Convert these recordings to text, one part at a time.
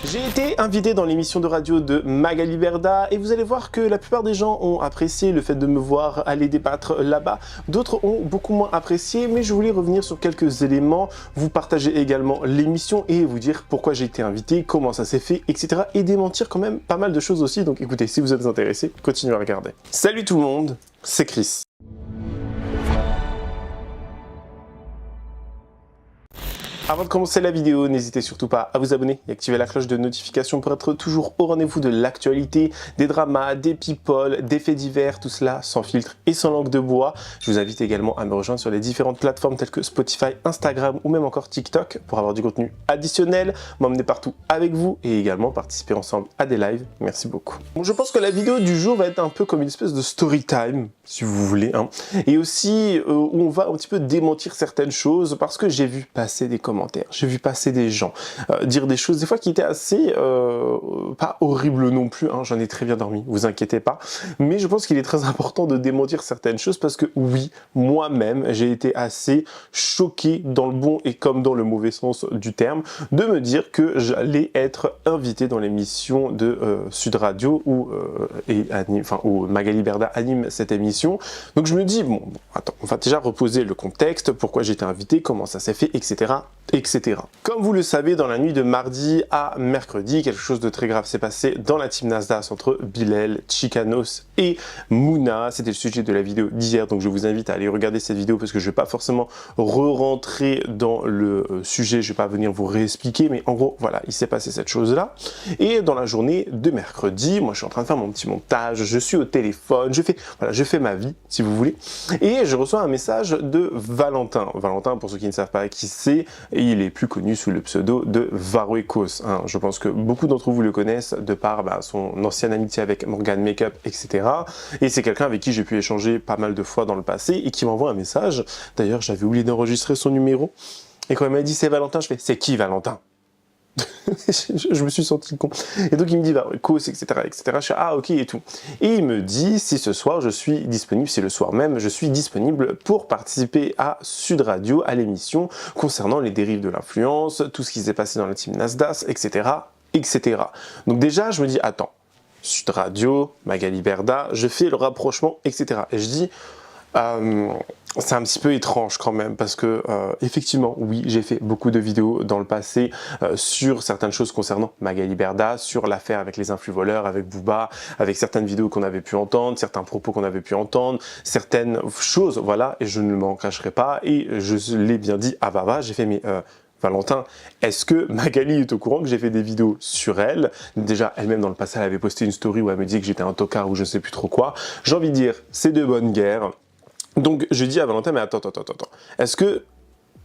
J'ai été invité dans l'émission de radio de Magali Berda et vous allez voir que la plupart des gens ont apprécié le fait de me voir aller débattre là-bas. D'autres ont beaucoup moins apprécié, mais je voulais revenir sur quelques éléments, vous partager également l'émission et vous dire pourquoi j'ai été invité, comment ça s'est fait, etc. Et démentir quand même pas mal de choses aussi, donc écoutez, si vous êtes intéressés, continuez à regarder. Salut tout le monde, c'est Chris. Avant de commencer la vidéo, n'hésitez surtout pas à vous abonner et activer la cloche de notification pour être toujours au rendez-vous de l'actualité, des dramas, des people, des faits divers, tout cela sans filtre et sans langue de bois. Je vous invite également à me rejoindre sur les différentes plateformes telles que Spotify, Instagram ou même encore TikTok pour avoir du contenu additionnel, m'emmener partout avec vous et également participer ensemble à des lives. Merci beaucoup. Bon, je pense que la vidéo du jour va être un peu comme une espèce de story time, si vous voulez, hein. Et aussi où on va un petit peu démentir certaines choses parce que j'ai vu passer des commentaires. J'ai vu passer des gens dire des choses des fois qui étaient assez pas horribles non plus, hein, j'en ai très bien dormi, vous inquiétez pas, mais je pense qu'il est très important de démentir certaines choses parce que oui, moi-même j'ai été assez choqué dans le bon et comme dans le mauvais sens du terme de me dire que j'allais être invité dans l'émission de Sud Radio où Magali Berda anime cette émission. Donc je me dis bon, attends, on va déjà reposer le contexte, pourquoi j'étais invité, comment ça s'est fait, etc. etc. Comme vous le savez, dans la nuit de mardi à mercredi, quelque chose de très grave s'est passé dans la team Nasdaq entre Bilal, Chicanos et Mouna. C'était le sujet de la vidéo d'hier, donc je vous invite à aller regarder cette vidéo parce que je ne vais pas forcément re-rentrer dans le sujet, je ne vais pas venir vous réexpliquer, mais en gros, voilà, il s'est passé cette chose-là. Et dans la journée de mercredi, moi je suis en train de faire mon petit montage, je suis au téléphone, je fais ma vie, si vous voulez, et je reçois un message de Valentin. Valentin, pour ceux qui ne savent pas qui c'est, et il est plus connu sous le pseudo de Varuecos. Hein. Je pense que beaucoup d'entre vous le connaissent de par son ancienne amitié avec Morgan Makeup, etc. Et c'est quelqu'un avec qui j'ai pu échanger pas mal de fois dans le passé et qui m'envoie un message. D'ailleurs, j'avais oublié d'enregistrer son numéro. Et quand il m'a dit c'est Valentin, je fais c'est qui Valentin? Je me suis senti con. Et donc il me dit Varuecos, etc., etc. Je suis ah ok et tout. Et il me dit si ce soir je suis disponible, si le soir même je suis disponible pour participer à Sud Radio, à l'émission concernant les dérives de l'influence, tout ce qui s'est passé dans la team Nasdaq, etc., etc. Donc déjà je me dis attends, Sud Radio, Magali Berda, je fais le rapprochement, etc. Et je dis c'est un petit peu étrange quand même parce que effectivement oui j'ai fait beaucoup de vidéos dans le passé sur certaines choses concernant Magali Berda, sur l'affaire avec les influx voleurs, avec Booba, avec certaines vidéos qu'on avait pu entendre, certains propos qu'on avait pu entendre, certaines choses, voilà, et je ne m'en cacherai pas et je l'ai bien dit à Baba, j'ai fait mais Valentin, est-ce que Magali est au courant que j'ai fait des vidéos sur elle? Déjà, elle-même dans le passé, elle avait posté une story où elle me disait que j'étais un tocard ou je sais plus trop quoi. J'ai envie de dire, c'est de bonne guerre. Donc je dis à Valentin, mais attends, est-ce que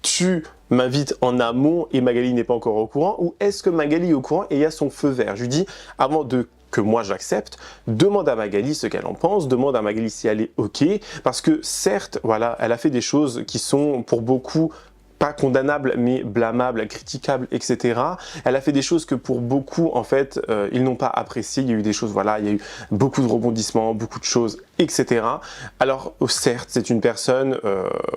tu m'invites en amont et Magali n'est pas encore au courant, ou est-ce que Magali est au courant et il y a son feu vert? Je lui dis, avant que moi j'accepte, demande à Magali ce qu'elle en pense, demande à Magali si elle est ok, parce que certes, voilà, elle a fait des choses qui sont pour beaucoup pas condamnable, mais blâmable, critiquable, etc. Elle a fait des choses que pour beaucoup, en fait, ils n'ont pas apprécié. Il y a eu des choses, voilà, il y a eu beaucoup de rebondissements, beaucoup de choses, etc. Alors, certes, c'est une personne,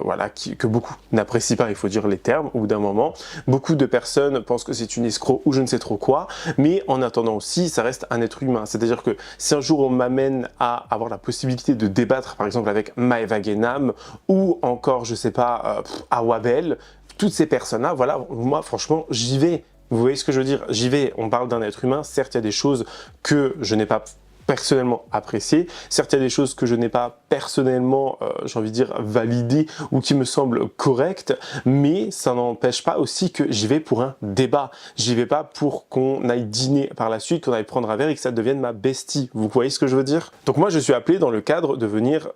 voilà, que beaucoup n'apprécient pas, il faut dire les termes, au bout d'un moment. Beaucoup de personnes pensent que c'est une escroc ou je ne sais trop quoi, mais en attendant aussi, ça reste un être humain. C'est-à-dire que si un jour on m'amène à avoir la possibilité de débattre, par exemple, avec Maëva Guénam, ou encore, je sais pas, Awabel, toutes ces personnes-là, voilà, moi, franchement, j'y vais. Vous voyez ce que je veux dire? J'y vais. On parle d'un être humain. Certes, il y a des choses que je n'ai pas personnellement appréciées. Certes, il y a des choses que je n'ai pas personnellement, j'ai envie de dire, validées ou qui me semblent correctes. Mais ça n'empêche pas aussi que j'y vais pour un débat. J'y vais pas pour qu'on aille dîner par la suite, qu'on aille prendre un verre et que ça devienne ma bestie. Vous voyez ce que je veux dire? Donc moi, je suis appelé dans le cadre de venir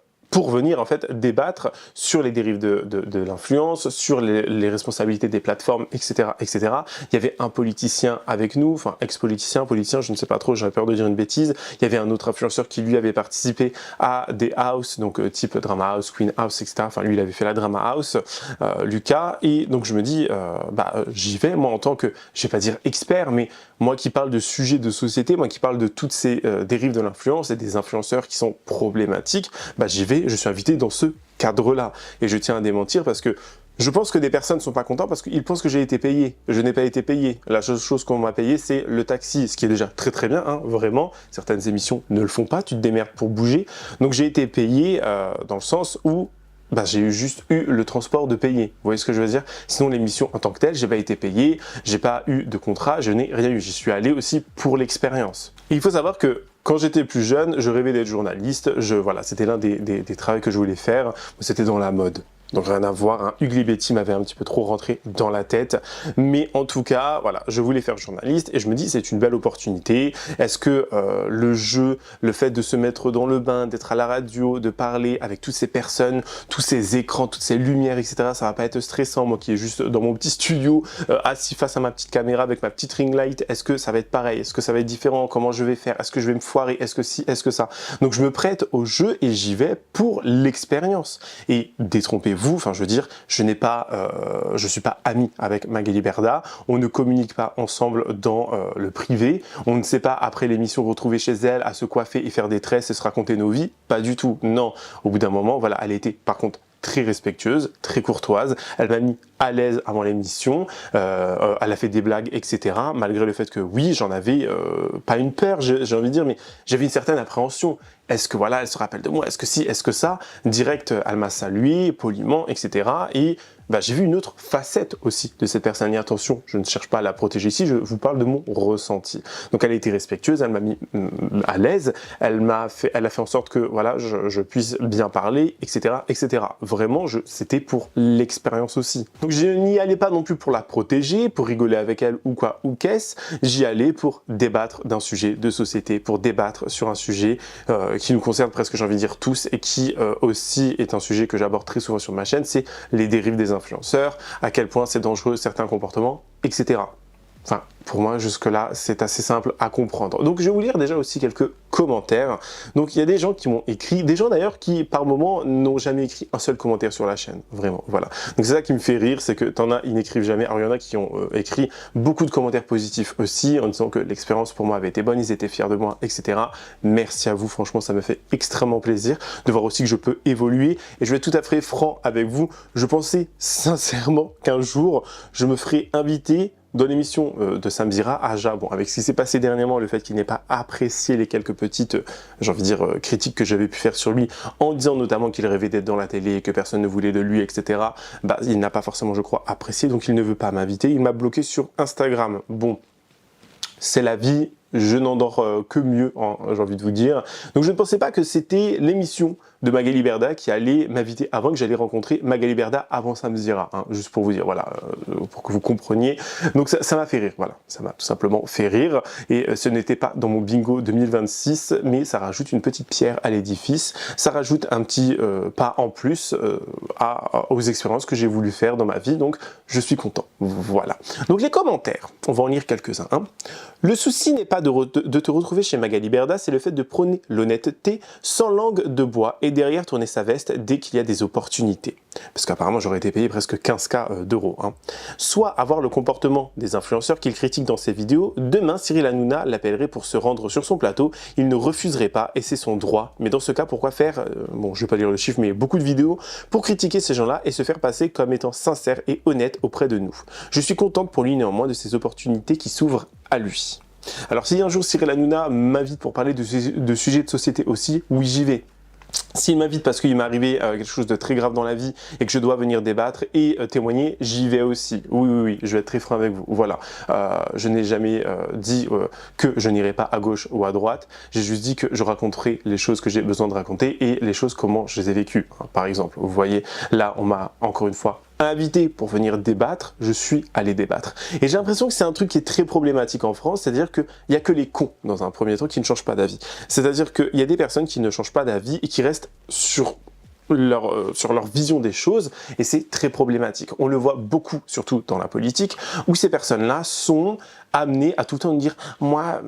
en fait débattre sur les dérives de l'influence, sur les responsabilités des plateformes, etc., etc. Il y avait un politicien avec nous, enfin ex-politicien, politicien, je ne sais pas trop, j'aurais peur de dire une bêtise. Il y avait un autre influenceur qui lui avait participé à des house, donc type Drama House, Queen House, etc. Enfin lui il avait fait la Drama House, Lucas, et donc je me dis, j'y vais, moi en tant que, je vais pas dire expert, mais moi qui parle de sujets de société, moi qui parle de toutes ces dérives de l'influence et des influenceurs qui sont problématiques, j'y vais, je suis invité dans ce cadre-là. Et je tiens à démentir parce que Je pense que des personnes ne sont pas contentes parce qu'ils pensent que j'ai été payé. Je n'ai pas été payé. La seule chose qu'on m'a payé, c'est le taxi, ce qui est déjà très très bien, hein, vraiment. Certaines émissions ne le font pas, tu te démerdes pour bouger. Donc j'ai été payé dans le sens où j'ai juste eu le transport de payer. Vous voyez ce que je veux dire? Sinon l'émission en tant que telle, j'ai pas été payé, j'ai pas eu de contrat, je n'ai rien eu. J'y suis allé aussi pour l'expérience. Il faut savoir que quand j'étais plus jeune, je rêvais d'être journaliste. Voilà, c'était l'un des travaux que je voulais faire. C'était dans la mode. Donc rien à voir, hein. Hugues Libetti m'avait un petit peu trop rentré dans la tête. Mais en tout cas, voilà, je voulais faire journaliste et je me dis c'est une belle opportunité. Est-ce que le jeu, le fait de se mettre dans le bain, d'être à la radio, de parler avec toutes ces personnes, tous ces écrans, toutes ces lumières, etc. Ça va pas être stressant, moi qui est juste dans mon petit studio, assis face à ma petite caméra avec ma petite ring light. Est-ce que ça va être pareil? Est-ce que ça va être différent? Comment je vais faire? Est-ce que je vais me foirer? Est-ce que si? Est-ce que ça? Donc je me prête au jeu et j'y vais pour l'expérience. Et détrompez-vous. Enfin, je veux dire, je suis pas ami avec Magali Berda, on ne communique pas ensemble dans le privé, on ne sait pas après l'émission retrouver chez elle à se coiffer et faire des tresses et se raconter nos vies, pas du tout, non. Au bout d'un moment, voilà, elle était par contre très respectueuse, très courtoise, elle m'a mis à l'aise avant l'émission, elle a fait des blagues, etc. Malgré le fait que oui, j'en avais pas une peur, j'ai envie de dire, mais j'avais une certaine appréhension. Est-ce que voilà, elle se rappelle de moi? Est-ce que si? Est-ce que ça? Direct, elle m'a salué, poliment, etc. Et j'ai vu une autre facette aussi de cette personne. Et attention, je ne cherche pas à la protéger ici, je vous parle de mon ressenti. Donc elle a été respectueuse, elle m'a mis à l'aise, elle a fait en sorte que voilà, je puisse bien parler, etc., etc. Vraiment, c'était pour l'expérience aussi. Donc je n'y allais pas non plus pour la protéger, pour rigoler avec elle ou quoi ou qu'est-ce. J'y allais pour débattre d'un sujet de société, pour débattre sur un sujet qui nous concerne presque, j'ai envie de dire, tous, et qui aussi est un sujet que j'aborde très souvent sur ma chaîne, c'est les dérives des influenceurs, à quel point c'est dangereux certains comportements, etc. Enfin, pour moi, jusque-là, c'est assez simple à comprendre. Donc, je vais vous lire déjà aussi quelques commentaires. Donc, il y a des gens qui m'ont écrit, des gens d'ailleurs qui, par moment, n'ont jamais écrit un seul commentaire sur la chaîne. Vraiment, voilà. Donc, c'est ça qui me fait rire, c'est que t'en as, ils n'écrivent jamais. Alors, il y en a qui ont écrit beaucoup de commentaires positifs aussi, en disant que l'expérience pour moi avait été bonne, ils étaient fiers de moi, etc. Merci à vous, franchement, ça me fait extrêmement plaisir de voir aussi que je peux évoluer. Et je vais être tout à fait franc avec vous. Je pensais sincèrement qu'un jour, je me ferais inviter dans l'émission de Samzira, Aja, bon, avec ce qui s'est passé dernièrement, le fait qu'il n'ait pas apprécié les quelques petites, j'ai envie de dire, critiques que j'avais pu faire sur lui, en disant notamment qu'il rêvait d'être dans la télé et que personne ne voulait de lui, etc. Il n'a pas forcément, je crois, apprécié, donc il ne veut pas m'inviter. Il m'a bloqué sur Instagram. Bon, c'est la vie, je n'endors que mieux, j'ai envie de vous dire. Donc je ne pensais pas que c'était l'émission de Magali Berda qui allait m'inviter avant, que j'allais rencontrer Magali Berda avant Samzira, hein, juste pour vous dire, voilà, pour que vous compreniez. Donc ça m'a fait rire, voilà, ça m'a tout simplement fait rire, et ce n'était pas dans mon bingo 2026, mais ça rajoute une petite pierre à l'édifice, ça rajoute un petit pas en plus aux expériences que j'ai voulu faire dans ma vie, donc je suis content, voilà. Donc les commentaires, on va en lire quelques-uns, hein. Le souci n'est pas de te retrouver chez Magali Berda, c'est le fait de prôner l'honnêteté sans langue de bois et derrière tourner sa veste dès qu'il y a des opportunités. Parce qu'apparemment j'aurais été payé presque 15K d'euros. Hein. Soit avoir le comportement des influenceurs qu'il critique dans ses vidéos, demain Cyril Hanouna l'appellerait pour se rendre sur son plateau, il ne refuserait pas et c'est son droit. Mais dans ce cas, pourquoi faire, bon je vais pas dire le chiffre, mais beaucoup de vidéos pour critiquer ces gens-là et se faire passer comme étant sincère et honnête auprès de nous. Je suis contente pour lui néanmoins de ces opportunités qui s'ouvrent à lui. Alors si un jour Cyril Hanouna m'invite pour parler de sujets de société aussi, oui j'y vais. S'il m'invite parce qu'il m'est arrivé quelque chose de très grave dans la vie et que je dois venir débattre et témoigner, j'y vais aussi. Oui, je vais être très franc avec vous. Voilà, je n'ai jamais dit que je n'irai pas à gauche ou à droite. J'ai juste dit que je raconterai les choses que j'ai besoin de raconter et les choses comment je les ai vécues. Par exemple, vous voyez, là, on m'a encore une fois invité pour venir débattre, je suis allé débattre. Et j'ai l'impression que c'est un truc qui est très problématique en France, c'est-à-dire qu'il n'y a que les cons, dans un premier temps, qui ne changent pas d'avis. C'est-à-dire qu'il y a des personnes qui ne changent pas d'avis et qui restent sur leur vision des choses, et c'est très problématique. On le voit beaucoup, surtout dans la politique, où ces personnes-là sont amené à tout le temps nous dire « Moi,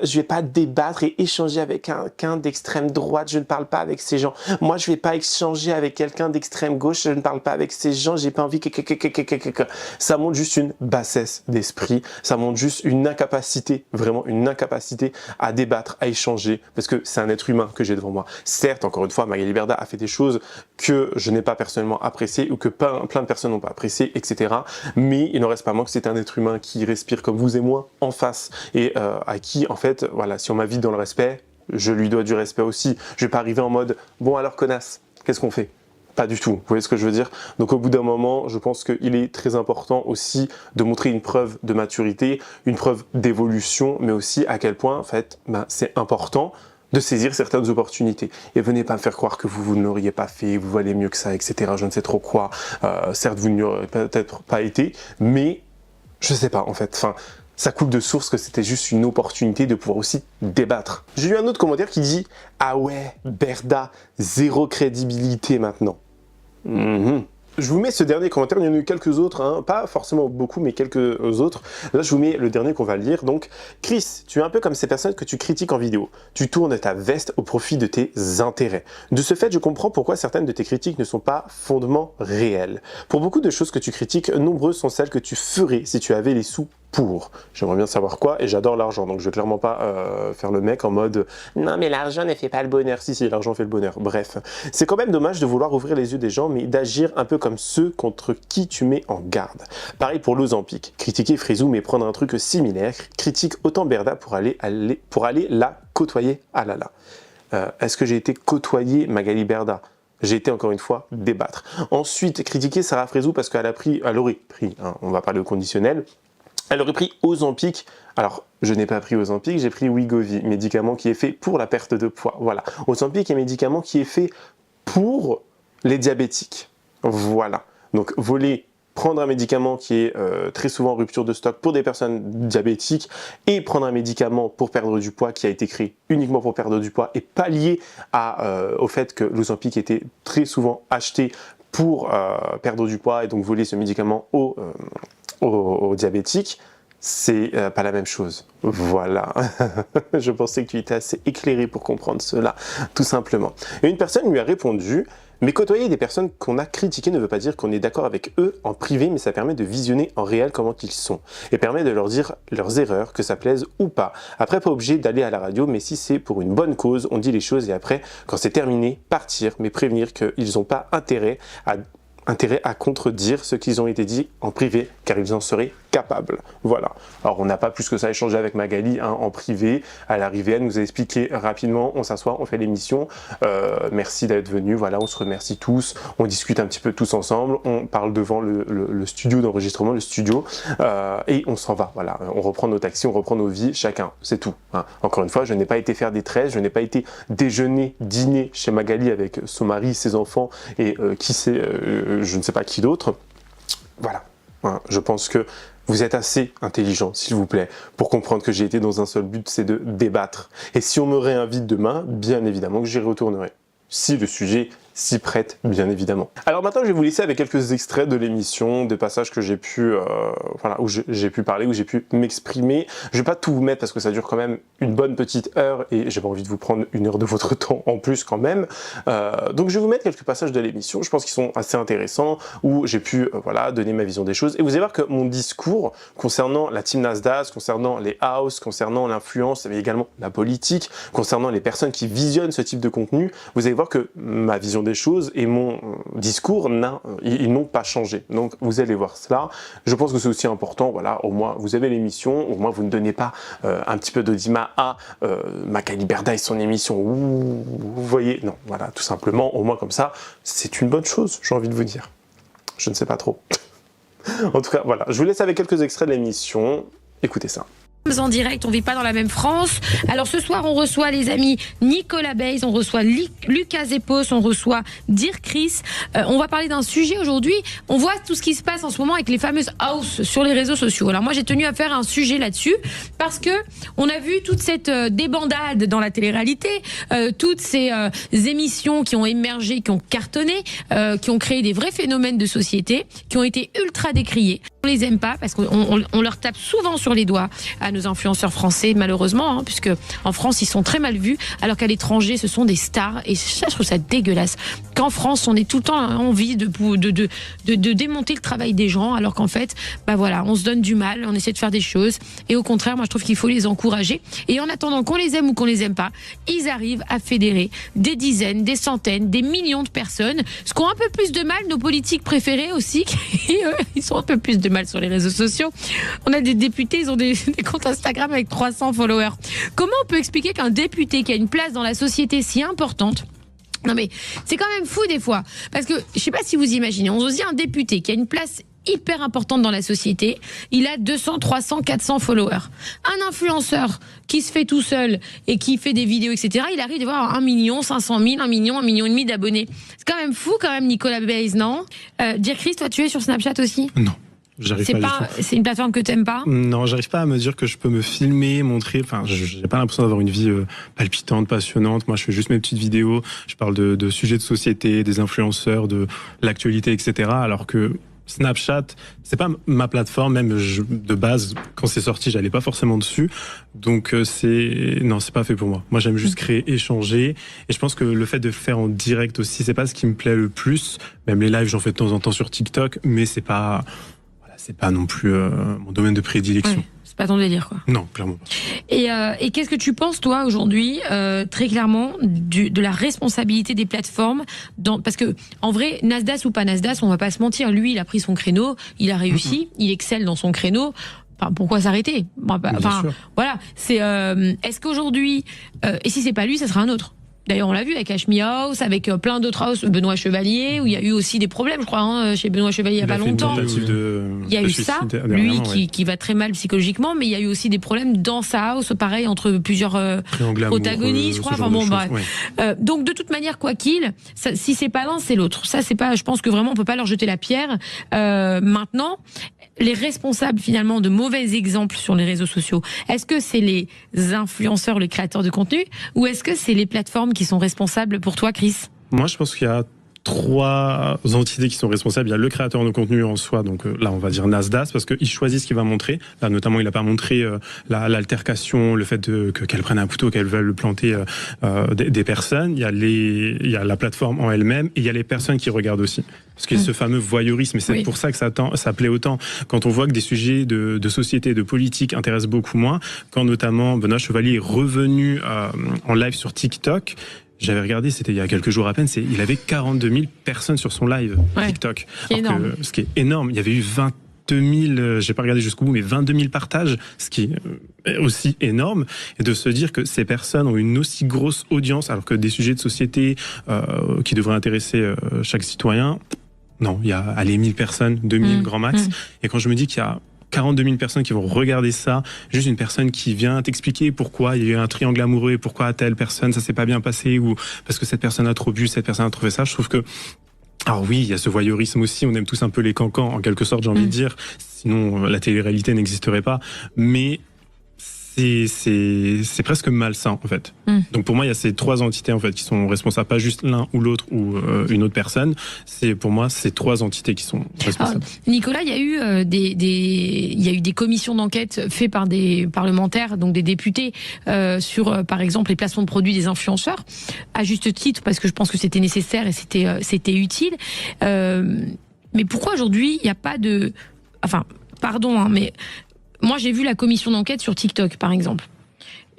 je vais pas débattre et échanger avec quelqu'un d'extrême droite, je ne parle pas avec ces gens. Moi, je vais pas échanger avec quelqu'un d'extrême gauche, je ne parle pas avec ces gens, j'ai pas envie que... » Ça montre juste une bassesse d'esprit, ça montre juste une incapacité, vraiment une incapacité à débattre, à échanger, parce que c'est un être humain que j'ai devant moi. Certes, encore une fois, Magali Berda a fait des choses que je n'ai pas personnellement appréciées ou que plein de personnes n'ont pas appréciées, etc. Mais il n'en reste pas moins que c'est un être humain qui respire comme vous et moi en face et à qui, en fait, voilà, si on m'invite dans le respect, je lui dois du respect aussi. Je vais pas arriver en mode « Bon alors connasse, qu'est-ce qu'on fait ?» Pas du tout, vous voyez ce que je veux dire? Donc au bout d'un moment, je pense qu'il est très important aussi de montrer une preuve de maturité, une preuve d'évolution, mais aussi à quel point, en fait, c'est important de saisir certaines opportunités. Et venez pas me faire croire que vous ne l'auriez pas fait, vous valez mieux que ça, etc. Je ne sais trop quoi. Certes, vous n'y aurez peut-être pas été, mais je sais pas, en fait. Enfin, ça coule de source que c'était juste une opportunité de pouvoir aussi débattre. J'ai eu un autre commentaire qui dit « Ah ouais, Berda, zéro crédibilité maintenant. » Je vous mets ce dernier commentaire, il y en a eu quelques autres, hein, pas forcément beaucoup, mais quelques autres. Là, je vous mets le dernier qu'on va lire. Donc, Chris, tu es un peu comme ces personnes que tu critiques en vidéo. Tu tournes ta veste au profit de tes intérêts. De ce fait, je comprends pourquoi certaines de tes critiques ne sont pas fondement réelles. Pour beaucoup de choses que tu critiques, nombreuses sont celles que tu ferais si tu avais les sous pour. J'aimerais bien savoir quoi, et j'adore l'argent, donc je vais clairement pas faire le mec en mode « Non mais l'argent ne fait pas le bonheur. » Si, l'argent fait le bonheur. Bref, c'est quand même dommage de vouloir ouvrir les yeux des gens, mais d'agir un peu comme ceux contre qui tu mets en garde. Pareil pour l'Ozempic. Critiquer Frézou, mais prendre un truc similaire, critique autant Berda pour aller la côtoyer. Ah là là. Est-ce que j'ai été côtoyer Magali Berda? J'ai été encore une fois débattre. Ensuite, critiquer Sarah Frézou parce qu'elle aurait pris, hein, on va parler au conditionnel, elle aurait pris Ozempic. Alors, je n'ai pas pris Ozempic, j'ai pris Wegovy, médicament qui est fait pour la perte de poids. Voilà. Ozempic est un médicament qui est fait pour les diabétiques. Voilà. Donc, prendre un médicament qui est très souvent en rupture de stock pour des personnes diabétiques et prendre un médicament pour perdre du poids qui a été créé uniquement pour perdre du poids et pallier au fait que l'Ozempic était très souvent acheté pour perdre du poids et donc voler ce médicament aux diabétiques, c'est pas la même chose. Voilà. Je pensais que tu étais assez éclairé pour comprendre cela, tout simplement. Et une personne lui a répondu « Mais côtoyer des personnes qu'on a critiquées ne veut pas dire qu'on est d'accord avec eux en privé, mais ça permet de visionner en réel comment ils sont. Et permet de leur dire leurs erreurs, que ça plaise ou pas. Après, pas obligé d'aller à la radio, mais si c'est pour une bonne cause, on dit les choses et après, quand c'est terminé, partir, mais prévenir qu'ils n'ont pas intérêt à contredire ce qu'ils ont été dit en privé, car ils en seraient capables. » Voilà. Alors, on n'a pas plus que ça échangé avec Magali hein, en privé. À l'arrivée, elle nous a expliqué rapidement, on s'assoit, on fait l'émission. Merci d'être venu. Voilà, on se remercie tous. On discute un petit peu tous ensemble. On parle devant le studio d'enregistrement, le studio, et on s'en va. Voilà. On reprend nos taxis, on reprend nos vies, chacun. C'est tout. Hein. Encore une fois, je n'ai pas été faire des tresses, je n'ai pas été déjeuner, dîner chez Magali avec son mari, ses enfants et qui sait, je ne sais pas qui d'autre. Voilà. Hein. Je pense que vous êtes assez intelligent, s'il vous plaît, pour comprendre que j'ai été dans un seul but, c'est de débattre. Et si on me réinvite demain, bien évidemment que j'y retournerai. Si le sujet s'y prête, bien évidemment. Alors maintenant, je vais vous laisser avec quelques extraits de l'émission, des passages que j'ai pu, voilà, où j'ai pu parler, où j'ai pu m'exprimer. Je vais pas tout vous mettre parce que ça dure quand même une bonne petite heure et j'ai pas envie de vous prendre une heure de votre temps en plus quand même. Donc je vais vous mettre quelques passages de l'émission, je pense qu'ils sont assez intéressants, où j'ai pu, voilà, donner ma vision des choses. Et vous allez voir que mon discours concernant la team Nasdaq, concernant les house, concernant l'influence, mais également la politique, concernant les personnes qui visionnent ce type de contenu, vous allez voir que ma vision des choses et mon discours, ils n'ont pas changé. Donc vous allez voir cela. Je pense que c'est aussi important, voilà, au moins vous avez l'émission, au moins vous ne donnez pas un petit peu d'audimat à Magali Berda et son émission. Ouh, vous voyez, non, voilà, tout simplement, au moins comme ça, c'est une bonne chose, j'ai envie de vous dire. Je ne sais pas trop. En tout cas, voilà, je vous laisse avec quelques extraits de l'émission. Écoutez ça. En direct, on vit pas dans la même France. Alors ce soir, on reçoit les amis Nicolas Baze, on reçoit Lucas Zepos, on reçoit Dear Chris. On va parler d'un sujet aujourd'hui. On voit tout ce qui se passe en ce moment avec les fameuses house sur les réseaux sociaux. Alors moi, j'ai tenu à faire un sujet là-dessus parce que on a vu toute cette débandade dans la télé-réalité, toutes ces émissions qui ont émergé, qui ont cartonné, qui ont créé des vrais phénomènes de société, qui ont été ultra décriés. On les aime pas parce qu'on leur tape souvent sur les doigts à nos influenceurs français, malheureusement, hein, puisque en France ils sont très mal vus, alors qu'à l'étranger ce sont des stars. Et ça, je trouve ça dégueulasse. Qu'en France on est tout le temps envie de démonter le travail des gens, alors qu'en fait, bah voilà, on se donne du mal, on essaie de faire des choses. Et au contraire, moi je trouve qu'il faut les encourager. Et en attendant qu'on les aime ou qu'on les aime pas, ils arrivent à fédérer des dizaines, des centaines, des millions de personnes. Ce qu'ont un peu plus de mal nos politiques préférés aussi, qui ils sont un peu plus de mal sur les réseaux sociaux. On a des députés, ils ont des comptes Instagram avec 300 followers. Comment on peut expliquer qu'un député qui a une place dans la société si importante, non mais c'est quand même fou des fois, parce que je sais pas si vous imaginez, on se dit un député qui a une place hyper importante dans la société, il a 200, 300, 400 followers. Un influenceur qui se fait tout seul et qui fait des vidéos, etc., il arrive à avoir 1 500 000, 1 million, 1,5 million d'abonnés. C'est quand même fou quand même, Nicolas Baze, non? Dear Chris, toi tu es sur Snapchat aussi? Non. J'arrive pas du tout. C'est une plateforme que t'aimes pas? Non, j'arrive pas à me dire que je peux me filmer, montrer. Enfin, j'ai pas l'impression d'avoir une vie palpitante, passionnante. Moi, je fais juste mes petites vidéos. Je parle de sujets de société, des influenceurs, de l'actualité, etc. Alors que Snapchat, c'est pas ma plateforme. Même de base, quand c'est sorti, j'allais pas forcément dessus. Donc c'est pas fait pour moi. Moi, j'aime juste créer, échanger. Et je pense que le fait de faire en direct aussi, c'est pas ce qui me plaît le plus. Même les lives, j'en fais de temps en temps sur TikTok, mais c'est pas non plus mon domaine de prédilection. Ouais, c'est pas ton délire, quoi. Non, clairement pas. Et qu'est-ce que tu penses, toi, aujourd'hui, très clairement, de la responsabilité des plateformes parce que, en vrai, Nasdaq ou pas Nasdaq, on va pas se mentir, lui, il a pris son créneau, il a réussi, il excelle dans son créneau. Enfin, pourquoi s'arrêter? Enfin, voilà. C'est, est-ce qu'aujourd'hui, et si c'est pas lui, ça sera un autre? D'ailleurs, on l'a vu avec Ashmi House, avec plein d'autres house, Benoît Chevalier, où il y a eu aussi des problèmes, je crois, hein, chez Benoît Chevalier il y a pas longtemps. Il y a eu ça, lui qui va très mal psychologiquement, mais il y a eu aussi des problèmes dans sa house, pareil, entre plusieurs protagistes, je crois. Enfin bon, bref. Ouais. Donc de toute manière, quoi qu'il, si c'est pas l'un, c'est l'autre. Ça, c'est pas. Je pense que vraiment, on peut pas leur jeter la pierre. Maintenant, les responsables finalement de mauvais exemples sur les réseaux sociaux, est-ce que c'est les influenceurs, les créateurs de contenu, ou est-ce que c'est les plateformes qui sont responsables pour toi, Chris? Moi, je pense qu'il y a 3 entités qui sont responsables. Il y a le créateur de contenu en soi, donc là on va dire Nasdaq, parce qu'il choisit ce qu'il va montrer. Là notamment il n'a pas montré l'altercation, le fait qu'elle prenne un couteau, qu'elle veuille le planter des personnes. Il y a la plateforme en elle-même et il y a les personnes qui regardent aussi. Parce qu'il y a ce fameux voyeurisme, et c'est pour ça que ça plaît autant. Quand on voit que des sujets de société, de politique intéressent beaucoup moins, quand notamment Benoît Chevalier est revenu en live sur TikTok. J'avais regardé, c'était il y a quelques jours à peine, il avait 42 000 personnes sur son live TikTok. Ce qui est énorme. Il y avait eu 22 000, j'ai pas regardé jusqu'au bout, mais 22 000 partages, ce qui est aussi énorme. Et de se dire que ces personnes ont une aussi grosse audience, alors que des sujets de société qui devraient intéresser chaque citoyen, non, il y a 1000 personnes, 2000 grand max. Et quand je me dis qu'il y a 42 000 personnes qui vont regarder ça, juste une personne qui vient t'expliquer pourquoi il y a eu un triangle amoureux et pourquoi telle personne ça s'est pas bien passé, ou parce que cette personne a trop bu, cette personne a trouvé ça, je trouve que... Alors oui, il y a ce voyeurisme aussi, on aime tous un peu les cancans, en quelque sorte, j'ai envie de dire, sinon la télé-réalité n'existerait pas, mais c'est presque malsain en fait. Donc pour moi il y a ces 3 entités en fait qui sont responsables, pas juste l'un ou l'autre ou une autre personne. C'est pour moi ces 3 entités qui sont responsables. Alors, Nicolas, il y a eu il y a eu des commissions d'enquête faites par des parlementaires, donc des députés, sur par exemple les placements de produits des influenceurs, à juste titre parce que je pense que c'était nécessaire et c'était utile. Mais pourquoi aujourd'hui il n'y a pas de, enfin pardon hein, mais moi, j'ai vu la commission d'enquête sur TikTok, par exemple.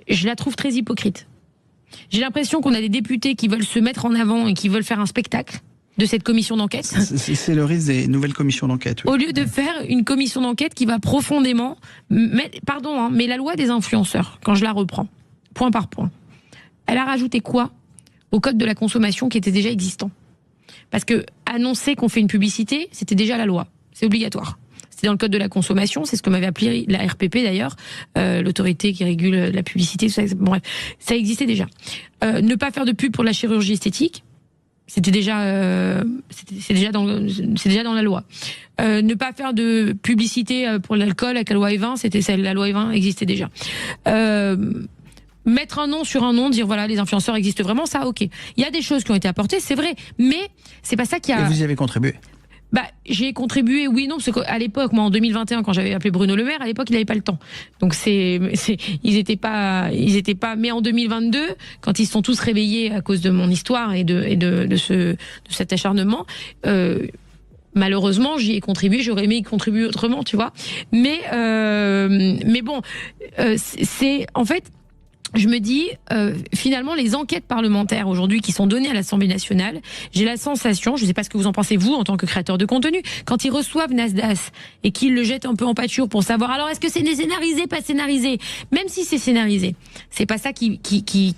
Je la trouve très hypocrite. J'ai l'impression qu'on a des députés qui veulent se mettre en avant et qui veulent faire un spectacle de cette commission d'enquête. C'est le risque des nouvelles commissions d'enquête. Oui. Au lieu de faire une commission d'enquête qui va profondément... mais la loi des influenceurs, quand je la reprends, point par point, elle a rajouté quoi au code de la consommation qui était déjà existant? Parce que annoncer qu'on fait une publicité, c'était déjà la loi. C'est obligatoire. C'est dans le code de la consommation, c'est ce que m'avait appelé la RPP d'ailleurs, l'autorité qui régule la publicité, tout ça, bref, ça existait déjà. Ne pas faire de pub pour la chirurgie esthétique, c'est déjà dans la loi. Ne pas faire de publicité pour l'alcool avec la loi E20, la loi E20 existait déjà. Mettre un nom sur un nom, dire voilà, les influenceurs existent vraiment, ça, ok. Il y a des choses qui ont été apportées, c'est vrai, mais c'est pas ça qui a... Et vous y avez contribué? J'ai contribué, oui, non, parce qu'à l'époque, moi, en 2021, quand j'avais appelé Bruno Le Maire, à l'époque, il n'avait pas le temps. Donc ils étaient pas, mais en 2022, quand ils se sont tous réveillés à cause de mon histoire et de cet acharnement, malheureusement, j'y ai contribué, j'aurais aimé y contribuer autrement, tu vois. Mais bon, c'est, en fait, je me dis, finalement, les enquêtes parlementaires aujourd'hui qui sont données à l'Assemblée nationale, j'ai la sensation, je ne sais pas ce que vous en pensez vous en tant que créateur de contenu, quand ils reçoivent Nasdaq et qu'ils le jettent un peu en pâture pour savoir, alors est-ce que c'est scénarisé, pas scénarisé? Même si c'est scénarisé, c'est pas ça qui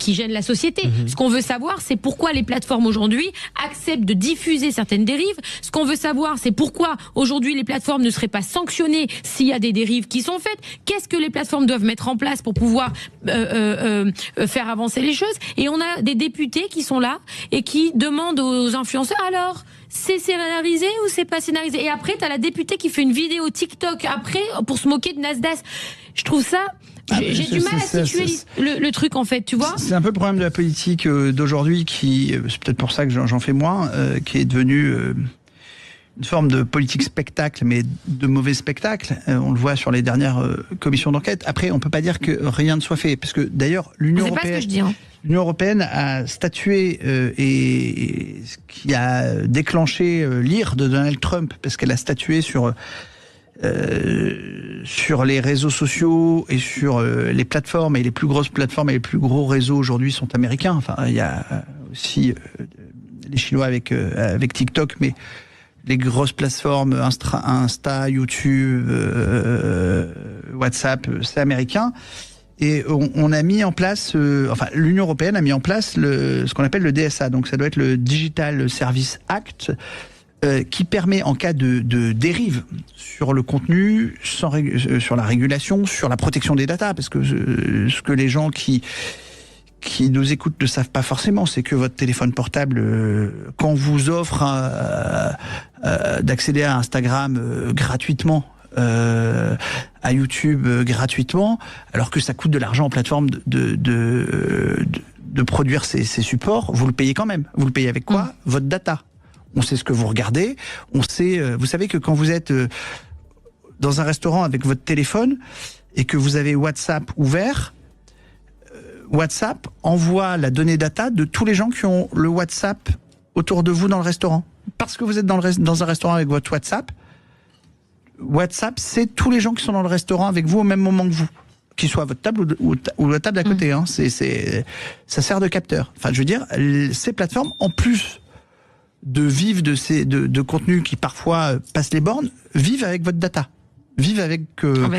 gêne la société. Ce qu'on veut savoir, c'est pourquoi les plateformes aujourd'hui acceptent de diffuser certaines dérives. Ce qu'on veut savoir, c'est pourquoi aujourd'hui les plateformes ne seraient pas sanctionnées s'il y a des dérives qui sont faites. Qu'est-ce que les plateformes doivent mettre en place pour pouvoir faire avancer les choses? Et on a des députés qui sont là et qui demandent aux influenceurs, alors c'est scénarisé ou c'est pas scénarisé? Et après t'as la députée qui fait une vidéo TikTok après pour se moquer de Nasdaq. Je trouve ça, j'ai du mal à situer le truc en fait, tu vois. C'est un peu le problème de la politique d'aujourd'hui qui, c'est peut-être pour ça que j'en fais moins, qui est devenu une forme de politique spectacle, mais de mauvais spectacle. On le voit sur les dernières commissions d'enquête. Après, on peut pas dire que rien ne soit fait, parce que d'ailleurs, l'Union européenne a statué et ce qui a déclenché l'ire de Donald Trump, parce qu'elle a statué sur les réseaux sociaux et sur les plateformes, et les plus grosses plateformes et les plus gros réseaux aujourd'hui sont américains. Enfin, il y a aussi les Chinois avec TikTok, mais les grosses plateformes Insta, YouTube, WhatsApp, c'est américain. Et on a mis en place, l'Union européenne a mis en place ce qu'on appelle le DSA. Donc ça doit être le Digital Service Act, qui permet en cas de dérive sur le contenu, sur la régulation, sur la protection des datas, parce que ce que les gens qui nous écoutent ne savent pas forcément, c'est que votre téléphone portable, quand on vous offre d'accéder à Instagram gratuitement, à YouTube gratuitement, alors que ça coûte de l'argent en plateforme de produire ces supports, vous le payez quand même. Vous le payez avec quoi? Votre data. On sait ce que vous regardez, on sait... vous savez que quand vous êtes dans un restaurant avec votre téléphone et que vous avez WhatsApp ouvert, WhatsApp envoie la donnée data de tous les gens qui ont le WhatsApp autour de vous dans le restaurant. Parce que vous êtes dans un restaurant avec votre WhatsApp, c'est tous les gens qui sont dans le restaurant avec vous au même moment que vous, qu'ils soient à votre table ou la table d'à côté. Hein. Ça sert de capteur. Enfin, je veux dire, ces plateformes, en plus de vivre de contenus qui parfois passent les bornes, vivent avec votre data. Vivent avec,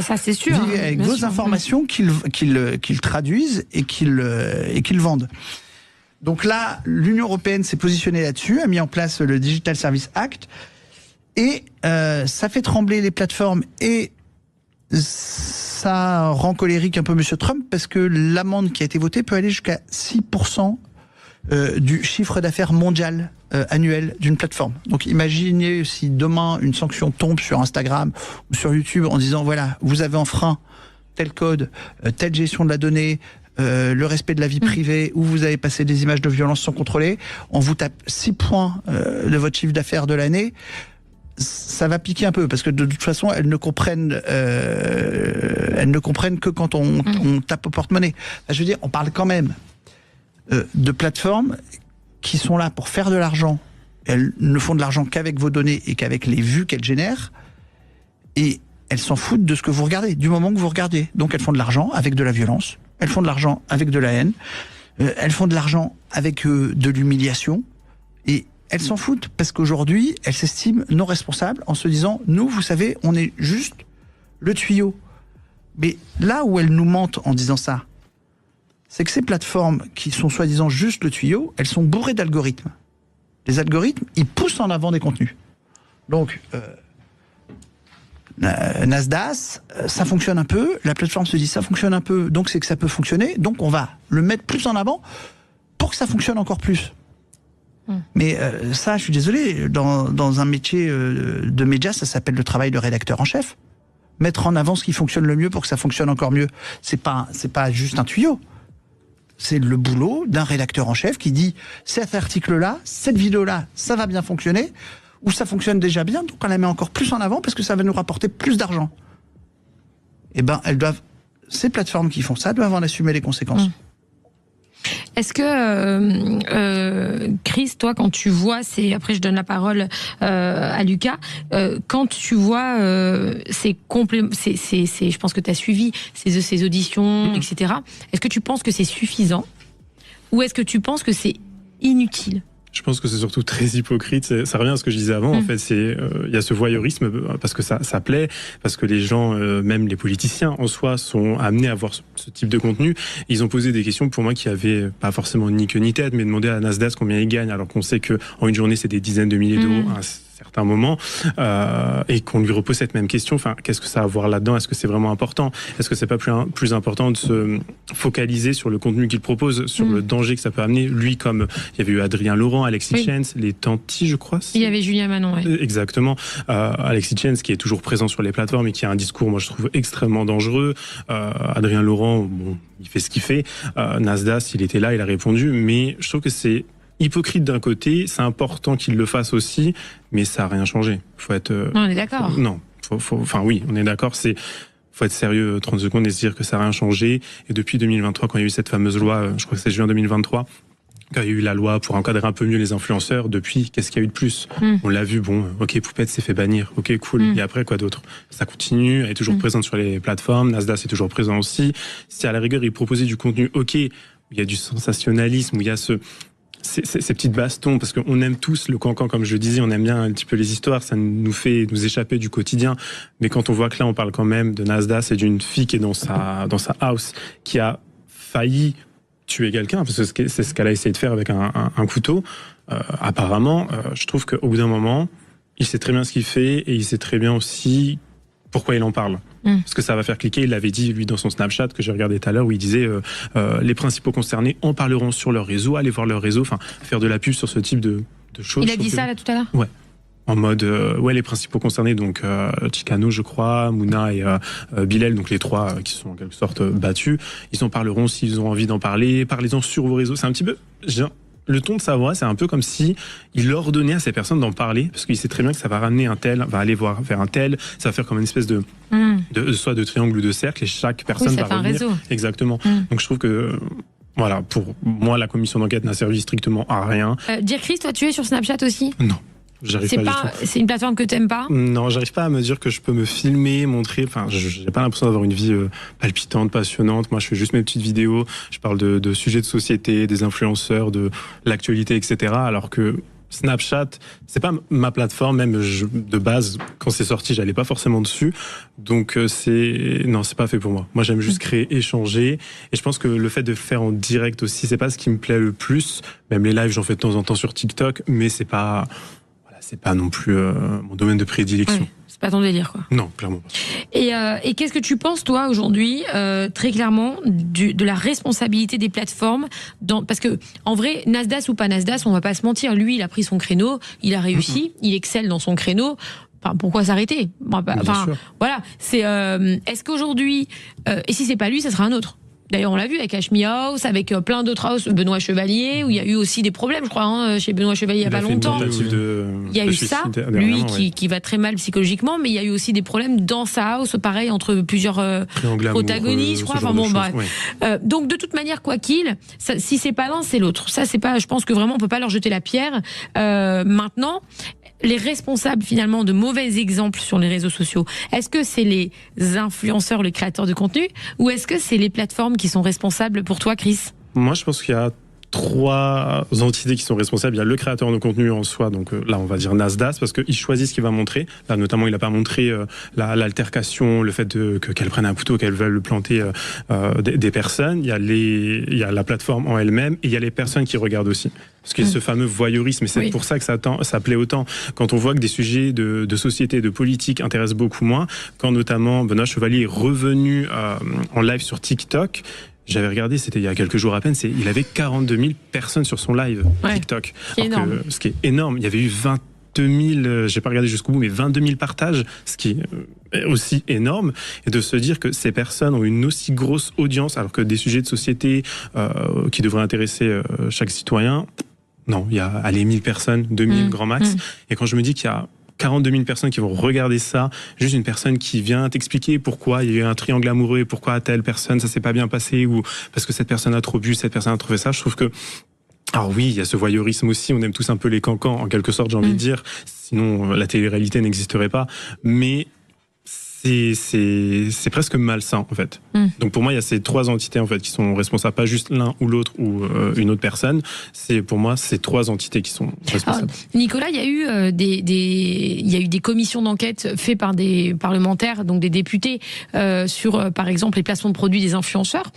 ça c'est sûr, vivent avec vos informations qu'ils traduisent et qu'ils vendent. Donc là, l'Union européenne s'est positionnée là-dessus, a mis en place le Digital Service Act, et ça fait trembler les plateformes, et ça rend colérique un peu Monsieur Trump, parce que l'amende qui a été votée peut aller jusqu'à 6% du chiffre d'affaires mondial annuel d'une plateforme. Donc imaginez si demain une sanction tombe sur Instagram ou sur YouTube en disant voilà, vous avez enfreint tel code, telle gestion de la donnée, le respect de la vie privée, ou vous avez passé des images de violence sans contrôler, on vous tape 6 points de votre chiffre d'affaires de l'année. Ça va piquer un peu, parce que de toute façon elles ne comprennent que quand on tape au porte-monnaie. Enfin, je veux dire, on parle quand même de plateformes qui sont là pour faire de l'argent. Elles ne font de l'argent qu'avec vos données et qu'avec les vues qu'elles génèrent, et elles s'en foutent de ce que vous regardez, du moment que vous regardez. Donc elles font de l'argent avec de la violence, elles font de l'argent avec de la haine, elles font de l'argent avec de l'humiliation, et elles s'en foutent, parce qu'aujourd'hui elles s'estiment non responsables en se disant nous, vous savez, on est juste le tuyau. Mais là où elles nous mentent en disant ça, c'est que ces plateformes qui sont soi-disant juste le tuyau, elles sont bourrées d'algorithmes. Les algorithmes, ils poussent en avant des contenus. Donc, Nasdaq, ça fonctionne un peu, la plateforme se dit ça fonctionne un peu, donc c'est que ça peut fonctionner, donc on va le mettre plus en avant pour que ça fonctionne encore plus. Mais ça, je suis désolé, dans un métier de média, ça s'appelle le travail de rédacteur en chef. Mettre en avant ce qui fonctionne le mieux pour que ça fonctionne encore mieux. C'est pas juste un tuyau. C'est le boulot d'un rédacteur en chef qui dit cet article-là, cette vidéo-là, ça va bien fonctionner, ou ça fonctionne déjà bien, donc on la met encore plus en avant parce que ça va nous rapporter plus d'argent. Eh ben, ces plateformes qui font ça doivent en assumer les conséquences. Est-ce que, Chris, toi, quand tu vois, après je donne la parole à Lucas, quand tu vois je pense que tu as suivi ces auditions, etc., est-ce que tu penses que c'est suffisant ou est-ce que tu penses que c'est inutile ? Je pense que c'est surtout très hypocrite. Ça revient à ce que je disais avant. En fait, il y a ce voyeurisme parce que ça plaît, parce que les gens, même les politiciens en soi, sont amenés à voir ce type de contenu. Ils ont posé des questions pour moi qui avaient pas forcément ni queue ni tête, mais demandé à Nasdaq combien il gagne, alors qu'on sait que en une journée c'est des dizaines de milliers d'euros à un certain moment, et qu'on lui repose cette même question. Enfin, qu'est-ce que ça a à voir là-dedans ? Est-ce que c'est vraiment important ? Est-ce que c'est pas plus important de se focaliser sur le contenu qu'il propose, sur le danger que ça peut amener ? Lui, comme il y avait eu Adrien Laurent, Alexis Chance, les Tanti, je crois. Il y avait Julien Manon, ouais. Exactement. Alexis Chance, qui est toujours présent sur les plateformes et qui a un discours, moi je trouve, extrêmement dangereux. Adrien Laurent, bon, il fait ce qu'il fait. Nasdaq, il était là, il a répondu, mais je trouve que c'est hypocrite d'un côté, c'est important qu'il le fasse aussi, mais ça n'a rien changé. Faut être. Non, on est d'accord. Enfin oui, on est d'accord. Faut être sérieux 30 secondes et se dire que ça n'a rien changé. Et depuis 2023, quand il y a eu cette fameuse loi, je crois que c'est juin 2023, quand il y a eu la loi pour encadrer un peu mieux les influenceurs, depuis, qu'est-ce qu'il y a eu de plus ? On l'a vu, bon, ok, Poupette s'est fait bannir, ok, cool. Et après, quoi d'autre ? Ça continue, elle est toujours présente sur les plateformes, Nasdaq est toujours présent aussi. Si à la rigueur, il proposait du contenu, ok, il y a du sensationnalisme, où il y a ces petites bastons, parce qu'on aime tous le cancan, comme je disais, on aime bien un petit peu les histoires, ça nous fait nous échapper du quotidien. Mais quand on voit que là, on parle quand même de Nasdaq et d'une fille qui est dans sa house, qui a failli tuer quelqu'un, parce que c'est ce qu'elle a essayé de faire avec un couteau, apparemment, je trouve qu'au bout d'un moment, il sait très bien ce qu'il fait et il sait très bien aussi pourquoi il en parle. Parce que ça va faire cliquer. Il l'avait dit, lui, dans son Snapchat, que j'ai regardé tout à l'heure, où il disait les principaux concernés en parleront sur leur réseau, allez voir leur réseau, enfin, faire de la pub sur ce type de choses. Il a dit ça, là, tout à l'heure ? Ouais. En mode, les principaux concernés, donc Chicano, je crois, Mouna et Bilal, donc les trois qui sont en quelque sorte battus, ils en parleront s'ils ont envie d'en parler, parlez-en sur vos réseaux. C'est un petit peu... Le ton de sa voix, c'est un peu comme si il ordonnait à ces personnes d'en parler, parce qu'il sait très bien que ça va ramener un tel, va aller voir vers un tel, ça va faire comme une espèce soit de triangle ou de cercle, et chaque personne va revenir. Un réseau. Exactement. Donc je trouve que, voilà, pour moi, la commission d'enquête n'a servi strictement à rien. Dire Chris, toi, tu es sur Snapchat aussi ? Non. C'est une plateforme que t'aimes pas ? Non, j'arrive pas à me dire que je peux me filmer, montrer. Enfin, j'ai pas l'impression d'avoir une vie palpitante, passionnante. Moi, je fais juste mes petites vidéos. Je parle de sujets de société, des influenceurs, de l'actualité, etc. Alors que Snapchat, c'est pas ma plateforme. Même de base, quand c'est sorti, j'allais pas forcément dessus. Donc c'est pas fait pour moi. Moi, j'aime juste créer, échanger. Et je pense que le fait de faire en direct aussi, c'est pas ce qui me plaît le plus. Même les lives, j'en fais de temps en temps sur TikTok, mais c'est pas non plus mon domaine de prédilection. Ouais, c'est pas ton délire, quoi. Non, clairement pas. Et qu'est-ce que tu penses, toi, aujourd'hui, très clairement, de la responsabilité des plateformes parce que, en vrai, Nasdaq ou pas Nasdaq, on va pas se mentir, lui, il a pris son créneau, il a réussi, il excelle dans son créneau. Enfin, pourquoi s'arrêter ? Enfin, voilà. Est-ce qu'aujourd'hui, et si c'est pas lui, ça sera un autre ? D'ailleurs, on l'a vu avec Ashmi House, avec plein d'autres houses, Benoît Chevalier, où il y a eu aussi des problèmes, je crois, chez Benoît Chevalier il y a pas longtemps. Il y a eu ça, lui qui va très mal psychologiquement, mais il y a eu aussi des problèmes dans sa house, pareil, entre plusieurs protagonistes, je crois. Enfin bon, bref. Donc, de toute manière, quoi qu'il, si c'est pas l'un, c'est l'autre. Ça, c'est pas, je pense que vraiment, on peut pas leur jeter la pierre. Maintenant, les responsables finalement de mauvais exemples sur les réseaux sociaux, est-ce que c'est les influenceurs, les créateurs de contenu, ou est-ce que c'est les plateformes qui sont responsables pour toi, Chris ? Moi, je pense qu'il y a trois entités qui sont responsables. Il y a le créateur de contenu en soi, donc là on va dire Nasdaq, parce qu'il choisit ce qu'il va montrer. Là notamment il n'a pas montré l'altercation, le fait qu'elle prenne un couteau, qu'elle veuille planter des personnes. Il y a la plateforme en elle-même et il y a les personnes qui regardent aussi. Parce qu'il y a ce fameux voyeurisme, et c'est pour ça que ça plaît autant. Quand on voit que des sujets de société, de politique intéressent beaucoup moins, quand notamment Benoît Chevalier est revenu en live sur TikTok. J'avais regardé, c'était il y a quelques jours à peine, il avait 42 000 personnes sur son live TikTok. Ce qui est énorme. Il y avait eu 22 000, j'ai pas regardé jusqu'au bout, mais 22 000 partages, ce qui est aussi énorme. Et de se dire que ces personnes ont une aussi grosse audience, alors que des sujets de société qui devraient intéresser chaque citoyen, non, il y a 1000 personnes, 2000 grand max. Et quand je me dis qu'il y a 42 000 personnes qui vont regarder ça, juste une personne qui vient t'expliquer pourquoi il y a eu un triangle amoureux et pourquoi à telle personne ça s'est pas bien passé, ou parce que cette personne a trop bu, cette personne a trouvé ça, je trouve que alors oui, il y a ce voyeurisme aussi, on aime tous un peu les cancans, en quelque sorte, j'ai envie de dire, sinon la télé-réalité n'existerait pas, mais c'est presque malsain en fait. Donc pour moi il y a ces trois entités en fait qui sont responsables, pas juste l'un ou l'autre ou une autre personne. C'est pour moi ces trois entités qui sont responsables. Alors, Nicolas, il y a eu des commissions d'enquête faites par des parlementaires, donc des députés, sur par exemple les placements de produits des influenceurs,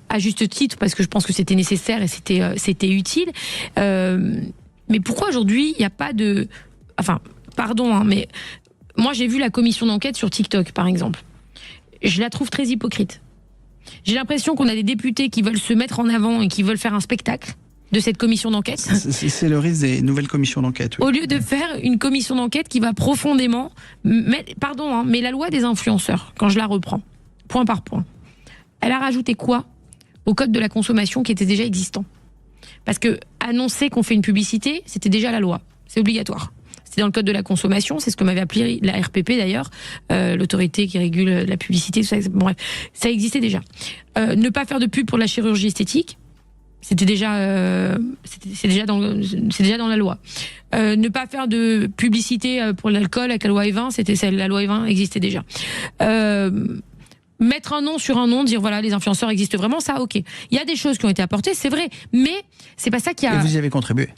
à juste titre parce que je pense que c'était nécessaire et c'était utile. Mais pourquoi aujourd'hui il n'y a pas de, enfin pardon mais moi, j'ai vu la commission d'enquête sur TikTok, par exemple. Je la trouve très hypocrite. J'ai l'impression qu'on a des députés qui veulent se mettre en avant et qui veulent faire un spectacle de cette commission d'enquête. C'est le risque des nouvelles commissions d'enquête. Oui. Au lieu de faire une commission d'enquête qui va profondément... mais la loi des influenceurs, quand je la reprends, point par point, elle a rajouté quoi au code de la consommation qui était déjà existant? Parce que annoncer qu'on fait une publicité, c'était déjà la loi. C'est obligatoire. C'est dans le code de la consommation, c'est ce que m'avait appelé la RPP d'ailleurs, l'autorité qui régule la publicité, tout ça. Bon, bref, ça existait déjà. Ne pas faire de pub pour la chirurgie esthétique, c'était déjà, c'est déjà dans la loi. Ne pas faire de publicité pour l'alcool avec la loi E20, la loi E20 existait déjà. Mettre un nom sur un nom, dire voilà, les influenceurs existent vraiment, ça, ok. Il y a des choses qui ont été apportées, c'est vrai, mais c'est pas ça qui a... Et vous y avez contribué?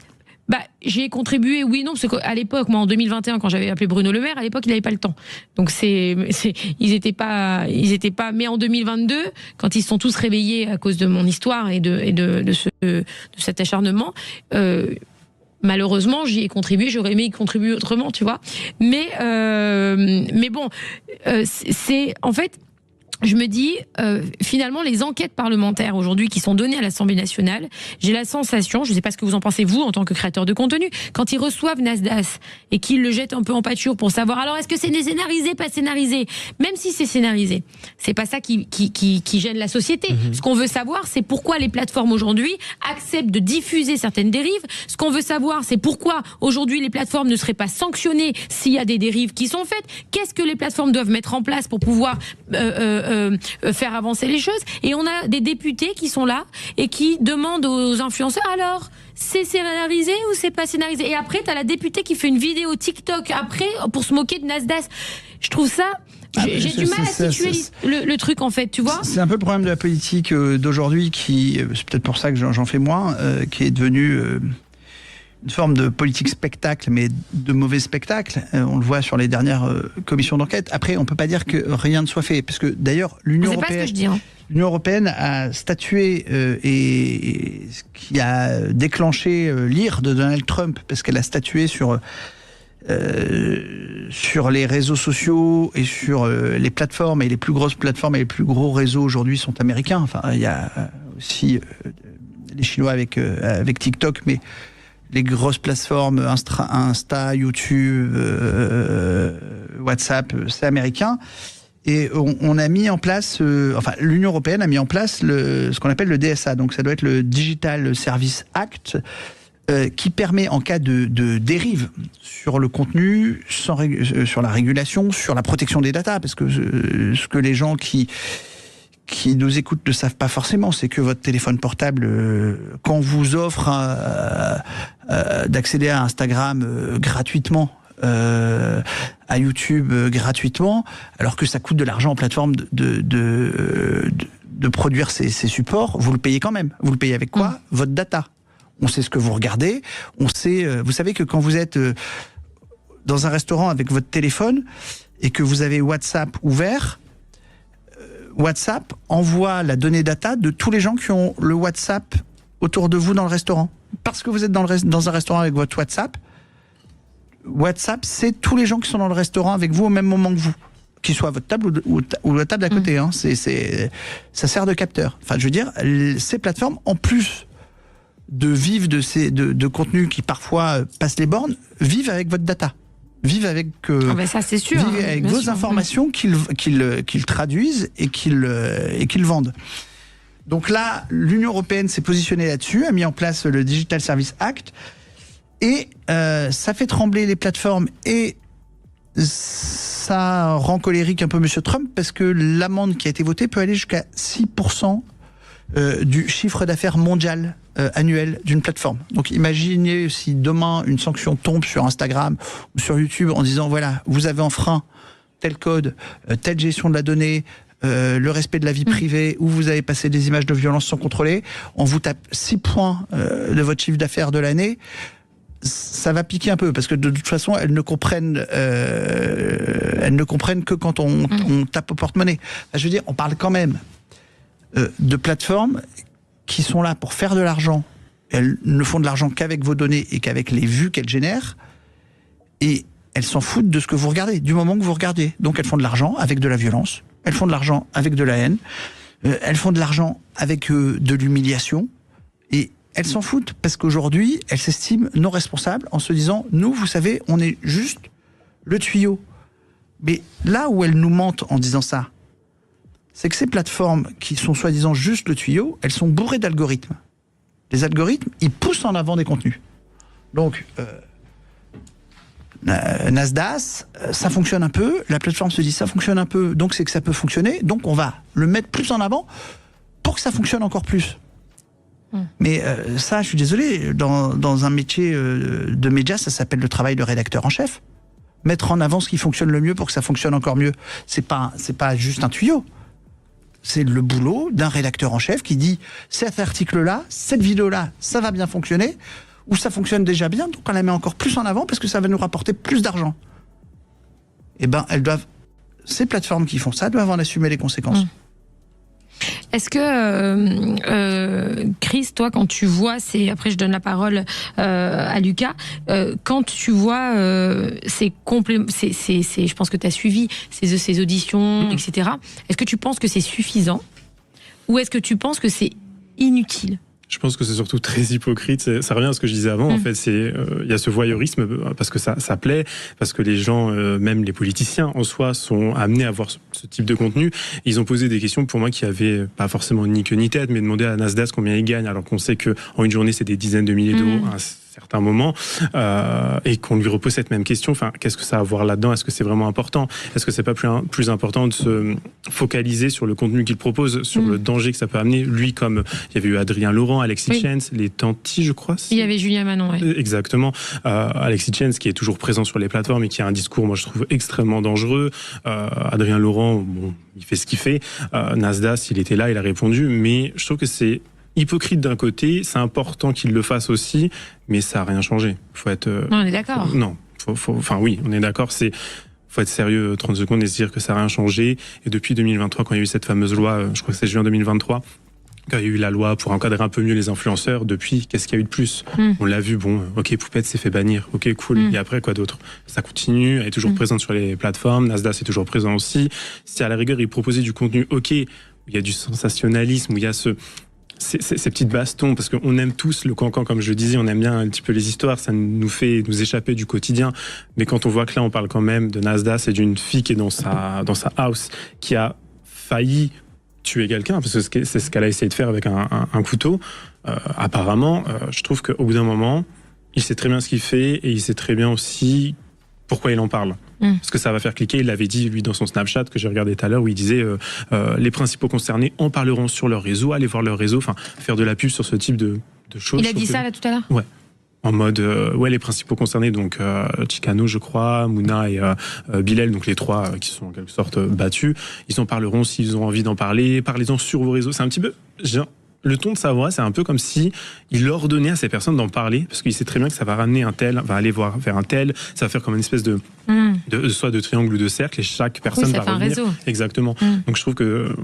J'ai contribué, oui, non, parce qu'à l'époque, moi, en 2021, quand j'avais appelé Bruno Le Maire, à l'époque, il n'avait pas le temps. Donc ils étaient pas, mais en 2022, quand ils se sont tous réveillés à cause de mon histoire et de cet acharnement, malheureusement, j'y ai contribué, j'aurais aimé y contribuer autrement, tu vois. Mais bon, c'est, en fait, je me dis, finalement, les enquêtes parlementaires aujourd'hui qui sont données à l'Assemblée nationale, j'ai la sensation, je ne sais pas ce que vous en pensez vous en tant que créateur de contenu, quand ils reçoivent Nasdaq et qu'ils le jettent un peu en pâture pour savoir, alors est-ce que c'est scénarisé, pas scénarisé? Même si c'est scénarisé, c'est pas ça qui gêne la société. Ce qu'on veut savoir, c'est pourquoi les plateformes aujourd'hui acceptent de diffuser certaines dérives. Ce qu'on veut savoir, c'est pourquoi aujourd'hui les plateformes ne seraient pas sanctionnées s'il y a des dérives qui sont faites. Qu'est-ce que les plateformes doivent mettre en place pour pouvoir faire avancer les choses? Et on a des députés qui sont là et qui demandent aux influenceurs, alors c'est scénarisé ou c'est pas scénarisé? Et après t'as la députée qui fait une vidéo TikTok après pour se moquer de Nasdaq. Je trouve ça, j'ai du mal à situer le truc en fait, tu vois. C'est un peu le problème de la politique d'aujourd'hui qui, c'est peut-être pour ça que j'en fais moins, qui est devenu une forme de politique spectacle, mais de mauvais spectacle. On le voit sur les dernières commissions d'enquête. Après, on peut pas dire que rien ne soit fait, parce que d'ailleurs, l'Union européenne a statué et ce qui a déclenché l'ire de Donald Trump, parce qu'elle a statué sur les réseaux sociaux et sur les plateformes, et les plus grosses plateformes et les plus gros réseaux aujourd'hui sont américains. Enfin, il y a aussi les Chinois avec TikTok, mais les grosses plateformes Insta, YouTube, WhatsApp, c'est américain. Et on a mis en place, l'Union européenne a mis en place ce qu'on appelle le DSA. Donc ça doit être le Digital Service Act, qui permet en cas de dérive sur le contenu, sur la régulation, sur la protection des datas, parce que ce que les gens qui nous écoutent ne savent pas forcément, c'est que votre téléphone portable, quand vous offre d'accéder à Instagram gratuitement, à YouTube gratuitement, alors que ça coûte de l'argent aux plateformes de produire ces supports, vous le payez quand même. Vous le payez avec quoi? Votre data. On sait ce que vous regardez. On sait. Vous savez que quand vous êtes dans un restaurant avec votre téléphone et que vous avez WhatsApp ouvert, WhatsApp envoie la donnée data de tous les gens qui ont le WhatsApp autour de vous dans le restaurant. Parce que vous êtes dans un restaurant avec votre WhatsApp, c'est tous les gens qui sont dans le restaurant avec vous au même moment que vous, qu'ils soient à votre table ou la table d'à côté. Hein. Ça sert de capteur. Enfin, je veux dire, ces plateformes, en plus de vivre de contenus qui parfois passent les bornes, vivent avec votre data. Vivent avec, ça, c'est sûr, vivent avec vos informations qu'ils traduisent et qu'ils vendent. Donc là, l'Union européenne s'est positionnée là-dessus, a mis en place le Digital Services Act, et ça fait trembler les plateformes, et ça rend colérique un peu M. Trump, parce que l'amende qui a été votée peut aller jusqu'à 6% du chiffre d'affaires mondial annuel d'une plateforme. Donc imaginez si demain une sanction tombe sur Instagram ou sur YouTube en disant voilà, vous avez enfreint tel code, telle gestion de la donnée, le respect de la vie privée, ou vous avez passé des images de violence sans contrôler, on vous tape 6 points de votre chiffre d'affaires de l'année. Ça va piquer un peu, parce que de toute façon, elles ne comprennent que quand on tape au porte-monnaie. Je veux dire, on parle quand même de plateformes qui sont là pour faire de l'argent. Elles ne font de l'argent qu'avec vos données et qu'avec les vues qu'elles génèrent. Et elles s'en foutent de ce que vous regardez, du moment que vous regardez. Donc elles font de l'argent avec de la violence. Elles font de l'argent avec de la haine. Elles font de l'argent avec de l'humiliation. Et elles s'en foutent parce qu'aujourd'hui, elles s'estiment non responsables en se disant, nous, vous savez, on est juste le tuyau. Mais là où elles nous mentent en disant ça, c'est que ces plateformes qui sont soi-disant juste le tuyau, elles sont bourrées d'algorithmes. Les algorithmes, ils poussent en avant des contenus. Donc, Nasdaq, ça fonctionne un peu, la plateforme se dit ça fonctionne un peu, donc c'est que ça peut fonctionner, donc on va le mettre plus en avant pour que ça fonctionne encore plus. Mais ça, je suis désolé, dans un métier de média, ça s'appelle le travail de rédacteur en chef. Mettre en avant ce qui fonctionne le mieux pour que ça fonctionne encore mieux. C'est pas juste un tuyau. C'est le boulot d'un rédacteur en chef qui dit cet article-là, cette vidéo-là, ça va bien fonctionner, ou ça fonctionne déjà bien, donc on la met encore plus en avant parce que ça va nous rapporter plus d'argent. Eh ben, ces plateformes qui font ça doivent en assumer les conséquences. Est-ce que, Chris, toi, quand tu vois, après je donne la parole à Lucas, quand tu vois je pense que tu as suivi ces auditions, etc., est-ce que tu penses que c'est suffisant ou est-ce que tu penses que c'est inutile ? Je pense que c'est surtout très hypocrite. Ça revient à ce que je disais avant. En fait, il y a ce voyeurisme parce que ça plaît, parce que les gens, même les politiciens en soi, sont amenés à voir ce type de contenu. Ils ont posé des questions pour moi qui avaient pas forcément ni queue ni tête, mais demandé à Nasdaq combien il gagne, alors qu'on sait que en une journée c'est des dizaines de milliers d'euros à un certain moment, et qu'on lui repose cette même question. Enfin, qu'est-ce que ça a à voir là-dedans ? Est-ce que c'est vraiment important ? Est-ce que c'est pas plus important de se focaliser sur le contenu qu'il propose, sur le danger que ça peut amener ? Lui, comme il y avait eu Adrien Laurent, Alexis Chance, les Tanti, je crois. Il y avait Julien Manon, ouais. Exactement. Alexis Chance, qui est toujours présent sur les plateformes et qui a un discours, moi je trouve, extrêmement dangereux. Adrien Laurent, bon, il fait ce qu'il fait. Nasdaq, il était là, il a répondu, mais je trouve que c'est hypocrite d'un côté, c'est important qu'il le fasse aussi, mais ça n'a rien changé. Faut être. Non, on est d'accord. Enfin oui, on est d'accord. Faut être sérieux 30 secondes et se dire que ça n'a rien changé. Et depuis 2023, quand il y a eu cette fameuse loi, je crois que c'est juin 2023. Quand il y a eu la loi pour encadrer un peu mieux les influenceurs, depuis, qu'est-ce qu'il y a eu de plus ? On l'a vu, bon, ok, Poupette s'est fait bannir, ok, cool, et après, quoi d'autre ? Ça continue, elle est toujours présente sur les plateformes, Nasdaq est toujours présent aussi. Si à la rigueur, il proposait du contenu, ok, où il y a du sensationnalisme, où il y a ces petites bastons, parce qu'on aime tous le cancan, comme je le disais, on aime bien un petit peu les histoires, ça nous fait nous échapper du quotidien. Mais quand on voit que là, on parle quand même de Nasdaq, c'est d'une fille qui est dans sa house, qui a failli tuer quelqu'un, parce que c'est ce qu'elle a essayé de faire avec un couteau. Apparemment, je trouve qu'au bout d'un moment, il sait très bien ce qu'il fait et il sait très bien aussi pourquoi il en parle. Parce que ça va faire cliquer. Il l'avait dit, lui, dans son Snapchat, que j'ai regardé tout à l'heure, où il disait les principaux concernés en parleront sur leur réseau, allez voir leur réseau, enfin, faire de la pub sur ce type de choses. Il a dit ça, là, tout à l'heure ? Ouais. En mode, les principaux concernés, donc Chicano, je crois, Mouna et Bilal, donc les trois qui sont en quelque sorte battus, ils en parleront s'ils ont envie d'en parler, parlez-en sur vos réseaux. C'est un petit peu, le ton de sa voix, c'est un peu comme si il ordonnait à ces personnes d'en parler, parce qu'il sait très bien que ça va ramener un tel, va aller voir vers un tel, ça va faire comme une espèce de soit de triangle ou de cercle, et chaque personne va revenir. Un réseau. Exactement. Donc je trouve que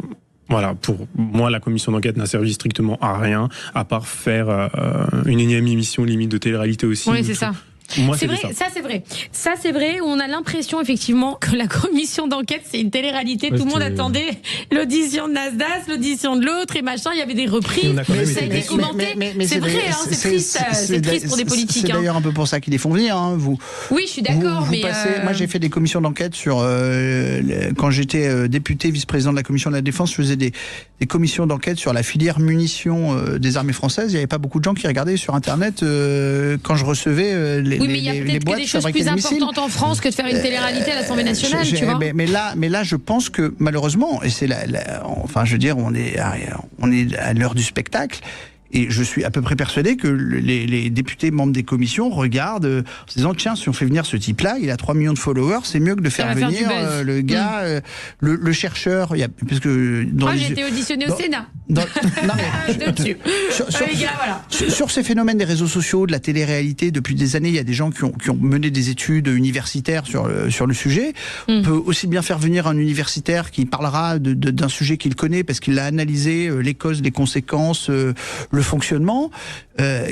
voilà, pour moi, la commission d'enquête n'a servi strictement à rien, à part faire une énième émission limite de télé-réalité aussi. Oui, c'est ça. Moi, c'est vrai, ça c'est vrai. On a l'impression effectivement que la commission d'enquête c'est une télé-réalité. Tout le monde attendait l'audition de Nasdaq, l'audition de l'autre et machin. Il y avait des reprises. Ça a été commenté. C'est vrai, c'est triste. C'est triste pour des politiques. C'est d'ailleurs un peu pour ça qu'ils les font venir. Vous. Oui, je suis d'accord. Mais moi, j'ai fait des commissions d'enquête sur quand j'étais député vice-président de la commission de la défense. Je faisais des commissions d'enquête sur la filière munitions des armées françaises. Il n'y avait pas beaucoup de gens qui regardaient sur Internet quand je recevais oui, mais il y a peut-être que des choses plus importantes en France que de faire une télé-réalité à l'Assemblée nationale, tu vois. Mais là, je pense que malheureusement, et c'est enfin, je veux dire, on est à l'heure du spectacle. Et je suis à peu près persuadé que les députés membres des commissions regardent en se disant tiens, si on fait venir ce type-là, il a 3 millions de followers, c'est mieux que de faire venir le gars, le chercheur. Parce que j'ai été auditionné au Sénat. Sur ces phénomènes des réseaux sociaux, de la télé-réalité, depuis des années, il y a des gens qui ont mené des études universitaires sur le sujet. On peut aussi bien faire venir un universitaire qui parlera d'un sujet qu'il connaît parce qu'il a analysé les causes, les conséquences, le fonctionnement,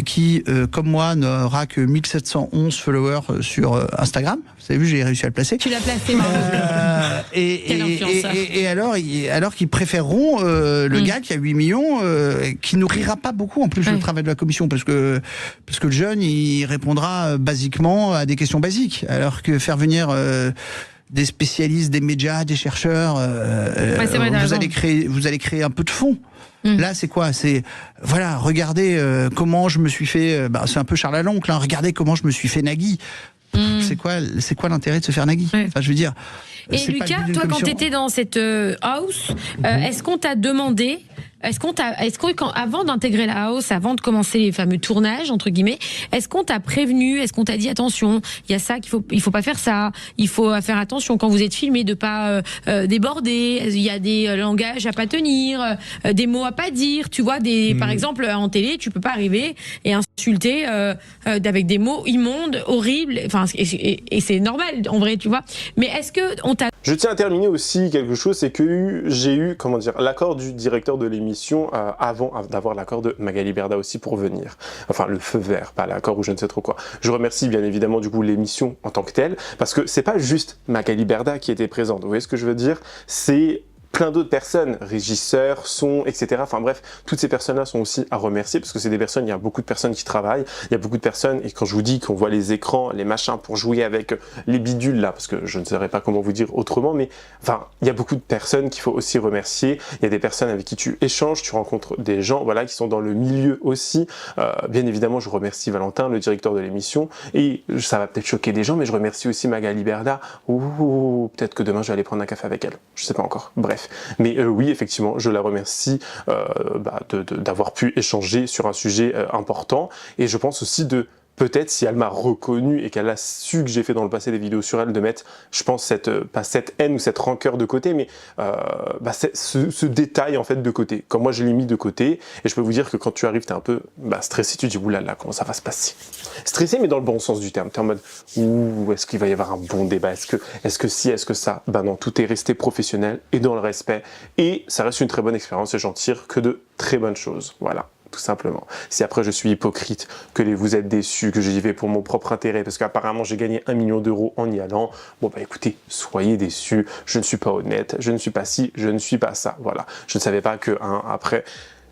qui, comme moi, n'aura que 1711 followers sur Instagram. Vous avez vu, j'ai réussi à le placer. Tu l'as placé, Margot. Et alors qu'ils préféreront le gars qui a 8 millions, qui nourrira pas beaucoup en plus le travail de la commission, parce que le jeune, il répondra basiquement à des questions basiques, alors que faire venir des spécialistes, des médias, des chercheurs, vous allez créer un peu de fond. Là, c'est quoi? C'est voilà, regardez comment je me suis fait. C'est un peu Charles à l'oncle. Regardez comment je me suis fait Nagui. C'est quoi l'intérêt de se faire Nagui? Enfin, je veux dire. Et Lucas, toi, quand tu étais dans cette house, est-ce qu'on t'a demandé? Avant d'intégrer la house, avant de commencer les fameux tournages entre guillemets, est-ce qu'on t'a prévenu, est-ce qu'on t'a dit attention, il y a ça il faut pas faire ça, il faut faire attention quand vous êtes filmé de pas déborder, il y a des langages à pas tenir, des mots à pas dire, tu vois, par exemple en télé, tu peux pas arriver et insulter avec des mots immondes, horribles, enfin et c'est normal en vrai, tu vois. Mais est-ce que on t'a... Je tiens à terminer aussi quelque chose, c'est que j'ai eu, l'accord du directeur de l'émission avant d'avoir l'accord de Magali Berda aussi pour venir. Enfin, le feu vert, pas l'accord ou je ne sais trop quoi. Je remercie bien évidemment du coup l'émission en tant que telle, parce que c'est pas juste Magali Berda qui était présente. Vous voyez ce que je veux dire? C'est plein d'autres personnes, régisseurs, son, etc. Enfin bref, toutes ces personnes-là sont aussi à remercier parce que c'est des personnes, il y a beaucoup de personnes qui travaillent, il y a beaucoup de personnes, et quand je vous dis qu'on voit les écrans, les machins pour jouer avec les bidules là, parce que je ne saurais pas comment vous dire autrement, mais enfin, il y a beaucoup de personnes qu'il faut aussi remercier, il y a des personnes avec qui tu échanges, tu rencontres des gens, voilà, qui sont dans le milieu aussi. Bien évidemment, je remercie Valentin, le directeur de l'émission, et ça va peut-être choquer des gens, mais je remercie aussi Magali Berda, ou peut-être que demain je vais aller prendre un café avec elle, je sais pas encore, bref. Mais oui, effectivement, je la remercie d'avoir pu échanger sur un sujet important, et je pense aussi peut-être si elle m'a reconnu et qu'elle a su que j'ai fait dans le passé des vidéos sur elle, de mettre, je pense, pas cette haine ou cette rancœur de côté, mais ce détail en fait de côté. Comme moi je l'ai mis de côté, et je peux vous dire que quand tu arrives, t'es un peu stressé, tu te dis oulala, comment ça va se passer? Stressé, mais dans le bon sens du terme. T'es en mode ouh, est-ce qu'il va y avoir un bon débat? Est-ce que si, est-ce que ça? Non, tout est resté professionnel et dans le respect, et ça reste une très bonne expérience et j'en tire que de très bonnes choses. Voilà. Tout simplement. Si après je suis hypocrite, que vous êtes déçus, que j'y vais pour mon propre intérêt, parce qu'apparemment j'ai gagné 1 million d'euros en y allant, écoutez, soyez déçus, je ne suis pas honnête, je ne suis pas ci, je ne suis pas ça, voilà. Je ne savais pas que, après...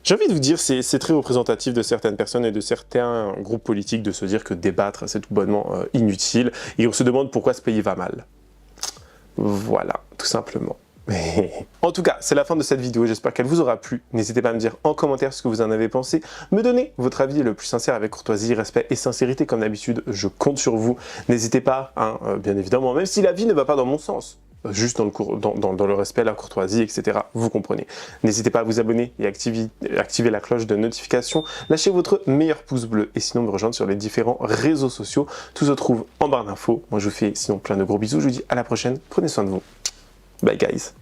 J'ai envie de vous dire, c'est très représentatif de certaines personnes et de certains groupes politiques de se dire que débattre, c'est tout bonnement inutile, et on se demande pourquoi ce pays va mal. Voilà, tout simplement. En tout cas, c'est la fin de cette vidéo, j'espère qu'elle vous aura plu. N'hésitez pas à me dire en commentaire ce que vous en avez pensé, me donner votre avis le plus sincère avec courtoisie, respect et sincérité comme d'habitude, je compte sur vous. N'hésitez pas, bien évidemment, même si l'avis ne va pas dans mon sens, juste dans le respect, la courtoisie, etc. Vous comprenez. N'hésitez pas à vous abonner et activer la cloche de notification, lâchez votre meilleur pouce bleu et sinon me rejoindre sur les différents réseaux sociaux. Tout se trouve en barre d'infos. Moi je vous fais sinon plein de gros bisous, je vous dis à la prochaine, prenez soin de vous. Bye guys.